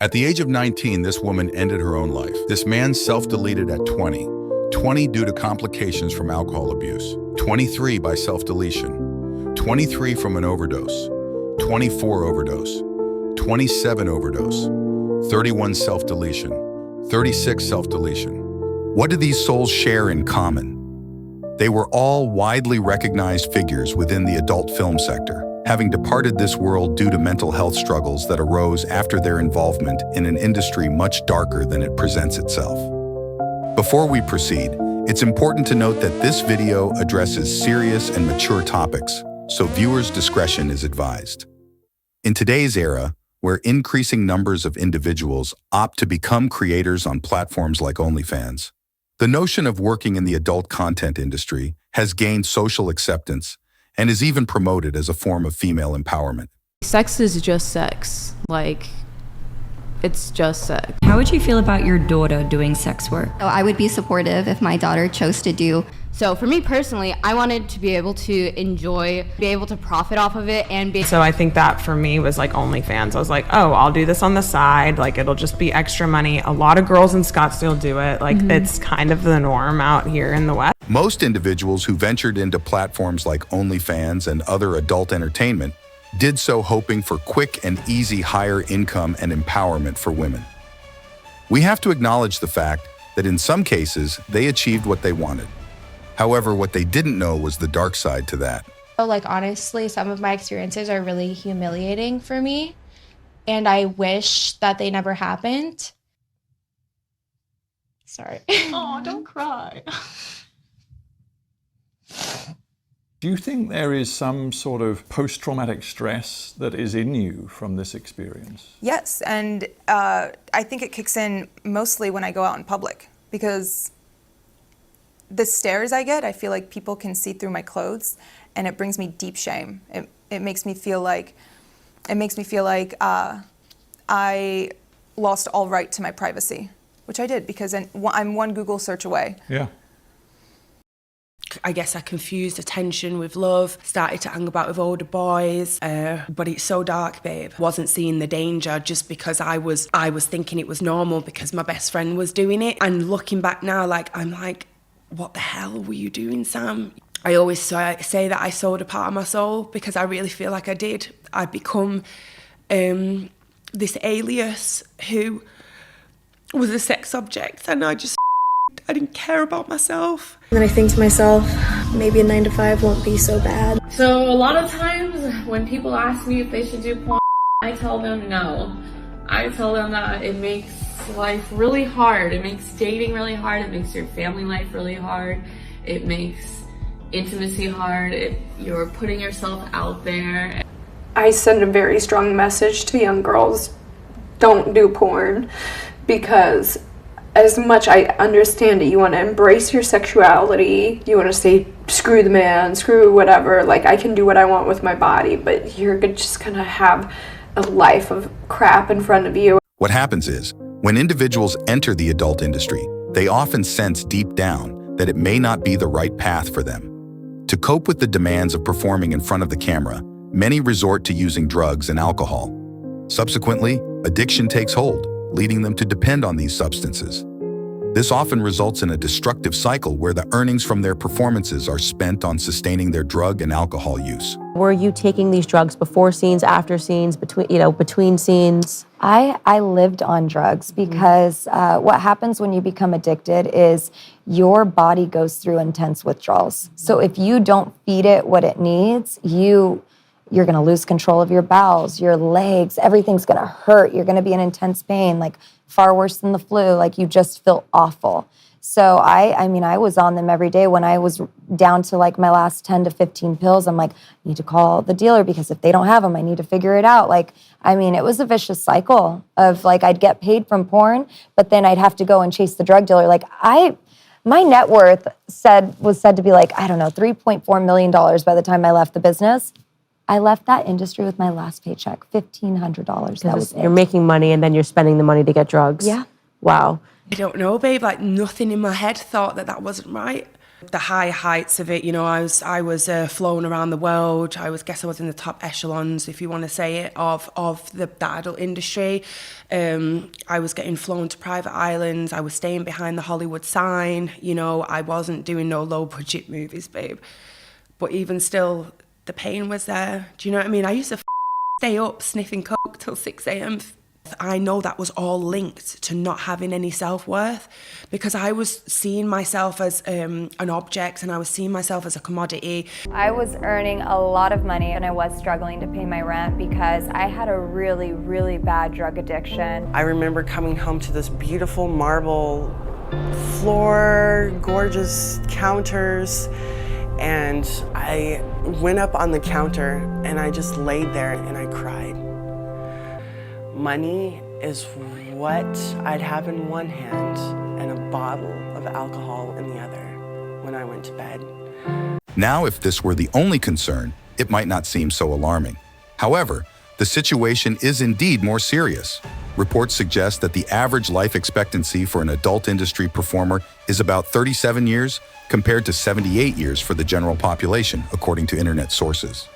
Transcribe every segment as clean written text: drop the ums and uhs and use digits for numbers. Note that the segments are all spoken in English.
At the age of 19, this woman ended her own life. This man self-deleted at 20. 20 due to complications from alcohol abuse. 23 by self-deletion. 23 from an overdose. 24 overdose. 27 overdose. 31 self-deletion. 36 self-deletion. What do these souls share in common? They were all widely recognized figures within the adult film sector, having departed this world due to mental health struggles that arose after their involvement in an industry much darker than it presents itself. Before we proceed, it's important to note that this video addresses serious and mature topics, so viewers' discretion is advised. In today's era, where increasing numbers of individuals opt to become creators on platforms like OnlyFans, the notion of working in the adult content industry has gained social acceptance and is even promoted as a form of female empowerment. Sex is just sex. Like, it's just sex. How would you feel about your daughter doing sex work? So I would be supportive if my daughter chose to do. So for me personally, I wanted to be able to enjoy, be able to profit off of it and be. So I think that for me was like OnlyFans. I was like, oh, I'll do this on the side. Like, it'll just be extra money. A lot of girls in Scottsdale do it. Like, it's kind of the norm out here in the West. Most individuals who ventured into platforms like OnlyFans and other adult entertainment did so hoping for quick and easy higher income and empowerment for women. We have to acknowledge the fact that in some cases, they achieved what they wanted. However, what they didn't know was the dark side to that. Like, honestly, some of my experiences are really humiliating for me, and I wish that they never happened. Sorry. Oh, don't cry. Do you think there is some sort of post-traumatic stress that is in you from this experience? Yes, and I think it kicks in mostly when I go out in public, because the stares I get, I feel like people can see through my clothes, and it brings me deep shame. It makes me feel like I lost all right to my privacy, which I did, because I'm one Google search away. Yeah. I guess I confused attention with love, started to hang about with older boys, but it's so dark, babe. Wasn't seeing the danger just because I was thinking it was normal because my best friend was doing it. And looking back now, I'm like, what the hell were you doing, Sam? I always say that I sold a part of my soul because I really feel like I did. I'd become this alias who was a sex object, and I didn't care about myself. And then I think to myself, maybe a 9 to 5 won't be so bad. So a lot of times when people ask me if they should do porn, I tell them no. I tell them that it makes life really hard. It makes dating really hard. It makes your family life really hard. It makes intimacy hard. You're putting yourself out there. I send a very strong message to young girls, don't do porn, because as much I understand it, you want to embrace your sexuality, you want to say, screw the man, screw whatever, I can do what I want with my body, but you're just going to have a life of crap in front of you. What happens is, when individuals enter the adult industry, they often sense deep down that it may not be the right path for them. To cope with the demands of performing in front of the camera, many resort to using drugs and alcohol. Subsequently, addiction takes hold, leading them to depend on these substances. This often results in a destructive cycle where the earnings from their performances are spent on sustaining their drug and alcohol use. Were you taking these drugs before scenes, after scenes, between scenes? I lived on drugs because what happens when you become addicted is your body goes through intense withdrawals. So if you don't feed it what it needs, you're going to lose control of your bowels, your legs, everything's going to hurt. You're going to be in intense pain, far worse than the flu. You just feel awful. So I was on them every day. When I was down to my last 10 to 15 pills, I'm like, I need to call the dealer because if they don't have them, I need to figure it out. It was a vicious cycle of I'd get paid from porn, but then I'd have to go and chase the drug dealer. My net worth was said to be $3.4 million by the time I left the business. I left that industry with my last paycheck, $1,500. That was it. You're making money and then you're spending the money to get drugs. Yeah. Wow. I don't know, babe. Nothing in my head thought that wasn't right. the high heights of it. You know, I was flown around the world. I was in the top echelons, if you want to say it, of the adult industry. I was getting flown to private islands. I was staying behind the Hollywood sign. You know, I wasn't doing no low budget movies, babe. But even still, the pain was there. Do you know what I mean? I used to stay up sniffing coke till 6 a.m. I know that was all linked to not having any self-worth, because I was seeing myself as an object, and I was seeing myself as a commodity. I was earning a lot of money and I was struggling to pay my rent because I had a really, really bad drug addiction. I remember coming home to this beautiful marble floor, gorgeous counters, and I went up on the counter and I just laid there and I cried. Money is what I'd have in one hand and a bottle of alcohol in the other when I went to bed. Now, if this were the only concern, it might not seem so alarming. However, the situation is indeed more serious. Reports suggest that the average life expectancy for an adult industry performer is about 37 years, compared to 78 years for the general population, according to internet sources.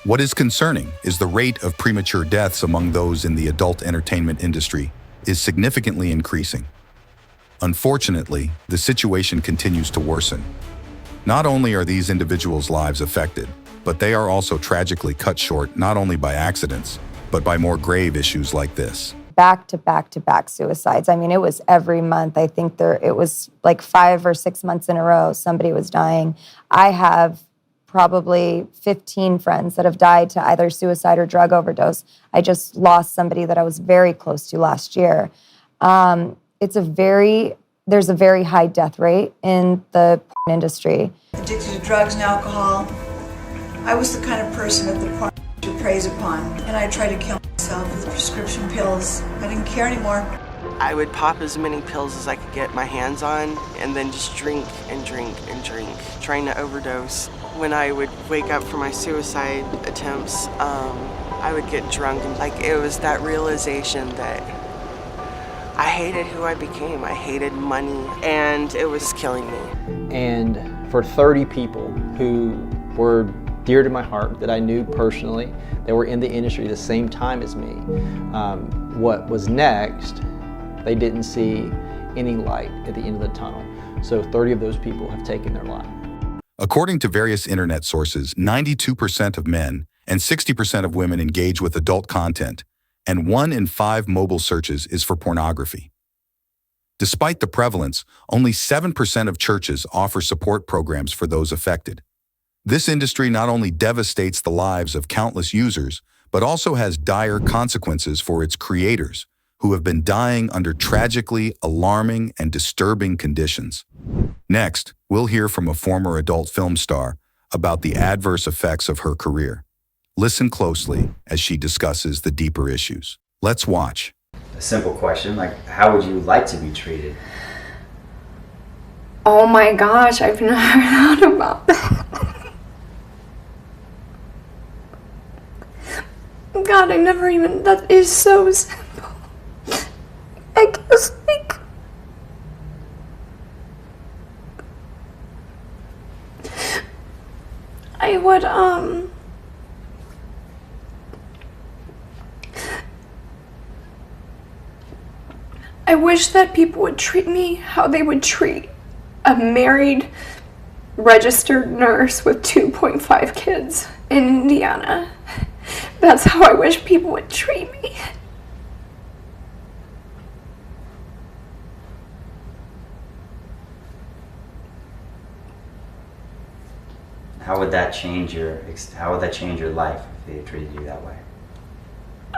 What is concerning is the rate of premature deaths among those in the adult entertainment industry is significantly increasing. Unfortunately, the situation continues to worsen. Not only are these individuals' lives affected, but they are also tragically cut short not only by accidents, but by more grave issues like this. Back to back to back suicides. I mean, it was every month. I think it was like 5 or 6 months in a row, somebody was dying. I have probably 15 friends that have died to either suicide or drug overdose. I just lost somebody that I was very close to last year. There's a very high death rate in the porn industry. Addicted to drugs and alcohol. I was the kind of person that the porn industry preys upon, and I tried to kill myself with prescription pills. I didn't care anymore. I would pop as many pills as I could get my hands on and then just drink and drink and drink, trying to overdose. When I would wake up from my suicide attempts, I would get drunk, and it was that realization that I hated who I became. I hated money, and it was killing me. And for 30 people who were dear to my heart, that I knew personally, that were in the industry the same time as me, what was next, they didn't see any light at the end of the tunnel. So 30 of those people have taken their life. According to various internet sources, 92% of men and 60% of women engage with adult content, and 1 in 5 mobile searches is for pornography. Despite the prevalence, only 7% of churches offer support programs for those affected. This industry not only devastates the lives of countless users, but also has dire consequences for its creators, who have been dying under tragically alarming and disturbing conditions. Next, we'll hear from a former adult film star about the adverse effects of her career. Listen closely as she discusses the deeper issues. Let's watch. A simple question, how would you like to be treated? Oh my gosh, I've never thought about that. God, that is so simple. I guess, I would, I wish that people would treat me how they would treat a married, registered nurse with 2.5 kids in Indiana. That's how I wish people would treat me. How would that change your life if they treated you that way?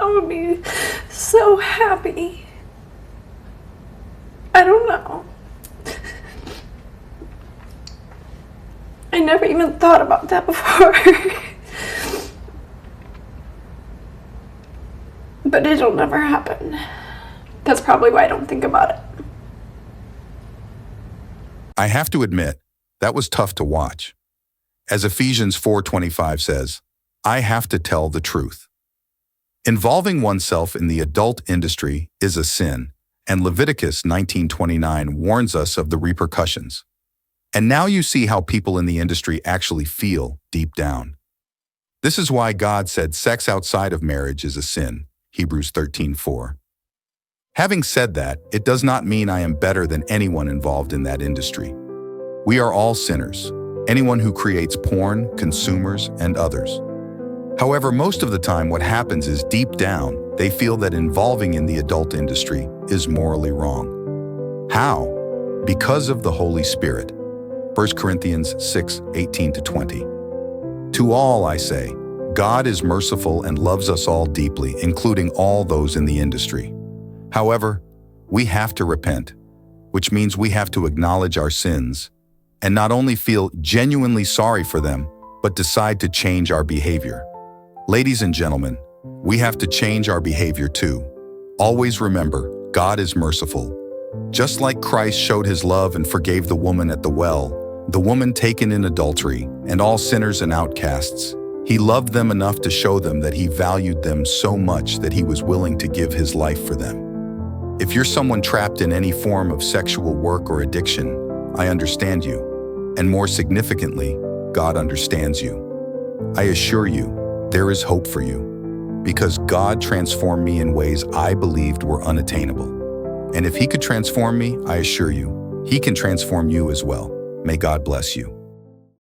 I would be so happy. I don't know. I never even thought about that before. But it'll never happen. That's probably why I don't think about it. I have to admit, that was tough to watch. As Ephesians 4:25 says, I have to tell the truth. Involving oneself in the adult industry is a sin, and Leviticus 19:29 warns us of the repercussions. And now you see how people in the industry actually feel deep down. This is why God said sex outside of marriage is a sin, Hebrews 13:4. Having said that, it does not mean I am better than anyone involved in that industry. We are all sinners, anyone who creates porn, consumers, and others. However, most of the time what happens is deep down, they feel that involving in the adult industry is morally wrong. How? Because of the Holy Spirit. 1 Corinthians 6:18-20. To all I say, God is merciful and loves us all deeply, including all those in the industry. However, we have to repent, which means we have to acknowledge our sins and not only feel genuinely sorry for them, but decide to change our behavior. Ladies and gentlemen, we have to change our behavior too. Always remember, God is merciful. Just like Christ showed his love and forgave the woman at the well, the woman taken in adultery, and all sinners and outcasts, he loved them enough to show them that he valued them so much that he was willing to give his life for them. If you're someone trapped in any form of sexual work or addiction, I understand you. And more significantly, God understands you. I assure you, there is hope for you, because God transformed me in ways I believed were unattainable. And if he could transform me, I assure you, he can transform you as well. May God bless you.